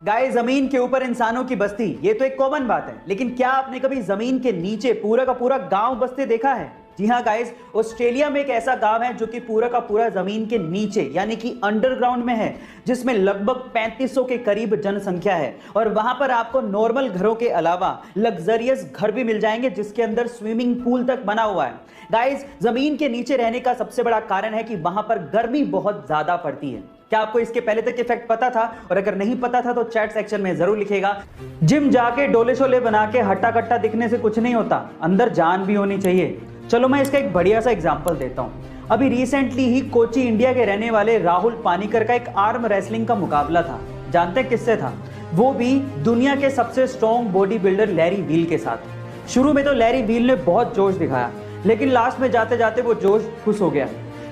Guys, जमीन के ऊपर इंसानों की बस्ती ये तो एक कॉमन बात है, लेकिन क्या आपने कभी जमीन के नीचे पूरा का पूरा गांव बसते देखा है? जी हाँ गाइस, ऑस्ट्रेलिया में एक ऐसा गांव है जो कि पूरा का पूरा जमीन के नीचे यानी कि अंडरग्राउंड में है, जिसमें लगभग 3500 के करीब जनसंख्या है। और वहां पर आपको नॉर्मल घरों के अलावा लग्जरियस घर भी मिल जाएंगे जिसके अंदर स्विमिंग पूल तक बना हुआ है। गाइस, जमीन के नीचे रहने का सबसे बड़ा कारण है कि वहां पर गर्मी बहुत ज्यादा पड़ती है। क्या आपको इसके पहले तक इफेक्ट पता था? और अगर नहीं पता था तो चैट सेक्शन में जरूर लिखेगा। जिम जाके डोले शोले बना के हट्टा कट्टा दिखने से कुछ नहीं होता, अंदर जान भी होनी चाहिए। चलो मैं इसका एक बढ़िया सा एग्जांपल देता हूं। अभी रिसेंटली ही कोची इंडिया के रहने वाले राहुल पानीकर का एक आर्म रेसलिंग का मुकाबला था। जानते हैं किससे था? वो भी दुनिया के सबसे strong body builder Larry Wheels के साथ। शुरू में तो लैरी वील ने बहुत जोश दिखाया, लेकिन लास्ट में जाते जाते वो जोश खुश हो गया।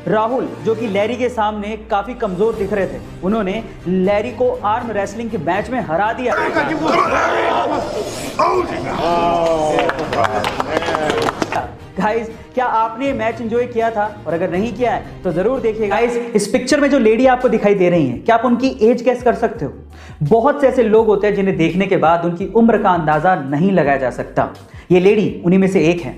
राहुल, जो कि लैरी के सामने काफी कमजोर दिख रहे थे, उन्होंने लैरी को आर्म रेसलिंग के मैच में हरा दिया। गाइस, क्या आपने ये मैच एंजॉय किया था? और अगर नहीं किया है तो जरूर देखिएगा। गाइस, इस पिक्चर में जो लेडी आपको दिखाई दे रही हैं, क्या आप उनकी एज गेस कर सकते हो? बहुत से ऐसे लोग होते हैं जिन्हें देखने के बाद उनकी उम्र का अंदाजा नहीं लगाया जा सकता। ये लेडी उन्हीं में से एक है।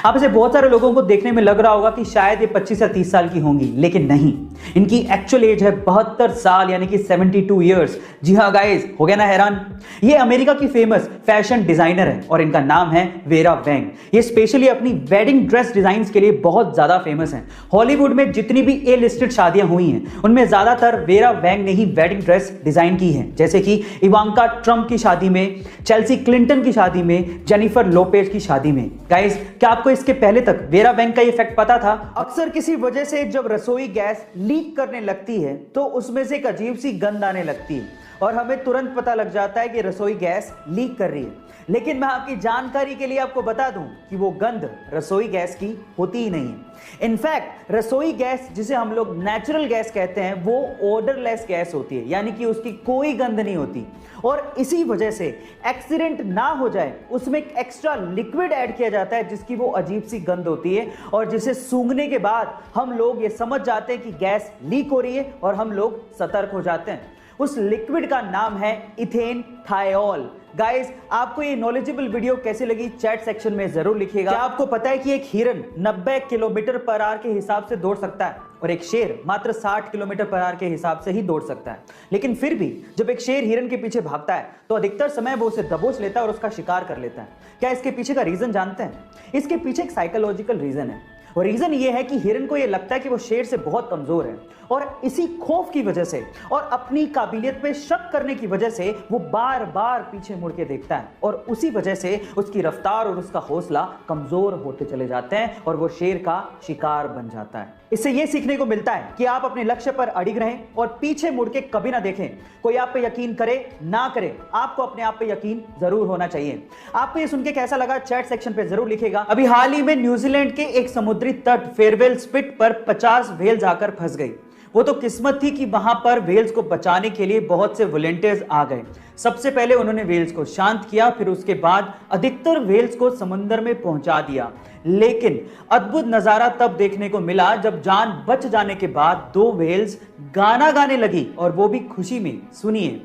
आप इसे बहुत सारे लोगों को देखने में लग रहा होगा कि शायद ये 25 या 30 साल की होंगी, लेकिन नहीं, इनकी एक्चुअल एज है 72 साल यानी कि 72 इयर्स। जी हाँ गाइस, हो गया ना हैरान? ये अमेरिका की फेमस फैशन डिजाइनर है और इनका नाम है वेरा वैंग। ये स्पेशली अपनी वेडिंग ड्रेस डिजाइन्स के लिए बहुत ज्यादा फेमस हैं। हॉलीवुड में जितनी भी ए लिस्टेड शादियां हुई हैं उनमें ज्यादातर वेरा वैंग ने ही वेडिंग ड्रेस डिजाइन की है, जैसे कि इवांका ट्रंप की शादी में, चेल्सी क्लिंटन की शादी में, जेनिफर लोपेज की शादी में। गाइस, क्या आपको इसके पहले तक वेरा वैंग का इफेक्ट पता था? अक्सर किसी वजह से जब रसोई गैस लीक करने लगती है तो उसमें से एक अजीब सी गंध आने लगती है और हमें तुरंत पता लग जाता है कि रसोई गैस लीक कर रही है। लेकिन मैं आपकी जानकारी के लिए आपको बता दूं कि वो गंध रसोई गैस की होती ही नहीं है। इनफैक्ट रसोई गैस, जिसे हम लोग नेचुरल गैस कहते हैं, वो ओडरलेस गैस होती है, यानी कि उसकी कोई गंध नहीं होती। और इसी वजह से एक्सीडेंट ना हो जाए उसमें एक एक्स्ट्रा लिक्विड ऐड किया जाता है जिसकी वो अजीब सी गंध होती है और जिसे सूंघने के बाद हम लोग ये समझ जाते हैं कि गैस लीक हो रही है और हम लोग सतर्क हो जाते हैं। उस लिक्विड का नाम है इथेन थायोल। गाइस, आपको ये नॉलेजेबल वीडियो कैसी लगी चैट सेक्शन में जरूर लिखिएगा। क्या आपको पता है कि एक हिरन 90 किलोमीटर पर आवर के हिसाब से दौड़ सकता है और एक शेर मात्र 60 किलोमीटर पर आवर के हिसाब से ही दौड़ सकता है? लेकिन फिर भी जब एक शेर हिरन के पीछे भागता है तो अधिकतर समय वो उसे दबोच लेता है और उसका शिकार कर लेता है। क्या इसके पीछे का रीजन जानते हैं? इसके पीछे एक साइकोलॉजिकल रीजन है और रीजन ये है कि हिरन को ये लगता है कि वो शेर से बहुत कमजोर है और इसी खौफ की वजह से और अपनी काबिलियत पे शक करने की वजह से वो बार बार पीछे मुड़ के देखता है और उसी वजह से उसकी रफ्तार और उसका हौसला कमजोर होते चले जाते हैं और वो शेर का शिकार बन जाता है। इससे ये सीखने को मिलता है कि आप अपने लक्ष्य पर अडिग रहें और पीछे मुड़ के कभी ना देखें। कोई आप पे यकीन करे ना करे, आपको अपने आप पे यकीन जरूर होना चाहिए। आपको ये सुन के कैसा लगा चैट सेक्शन पे जरूर लिखेगा। अभी हाल ही में न्यूजीलैंड के एक समुद्री तट फेयरवेल स्पिट पर 50 व्हेल जाकर फंस गई। वो तो किस्मत थी कि वहां पर व्हेल्स को बचाने के लिए बहुत से वॉलंटियर्स आ गए। सबसे पहले उन्होंने व्हेल्स को शांत किया, फिर उसके बाद अधिकतर व्हेल्स को समुद्र में पहुंचा दिया। लेकिन अद्भुत नजारा तब देखने को मिला जब जान बच जाने के बाद 2 व्हेल्स गाना गाने लगी और वो भी खुशी में। सुनिए।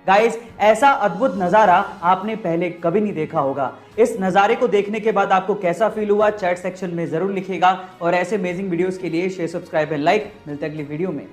गाइस, ऐसा अद्भुत नजारा आपने पहले कभी नहीं देखा होगा। इस नजारे को देखने के बाद आपको कैसा फील हुआ चैट सेक्शन में जरूर लिखिएगा और ऐसे अमेजिंग वीडियोस के लिए शेयर, सब्सक्राइब एंड लाइक। मिलते हैं अगली वीडियो में।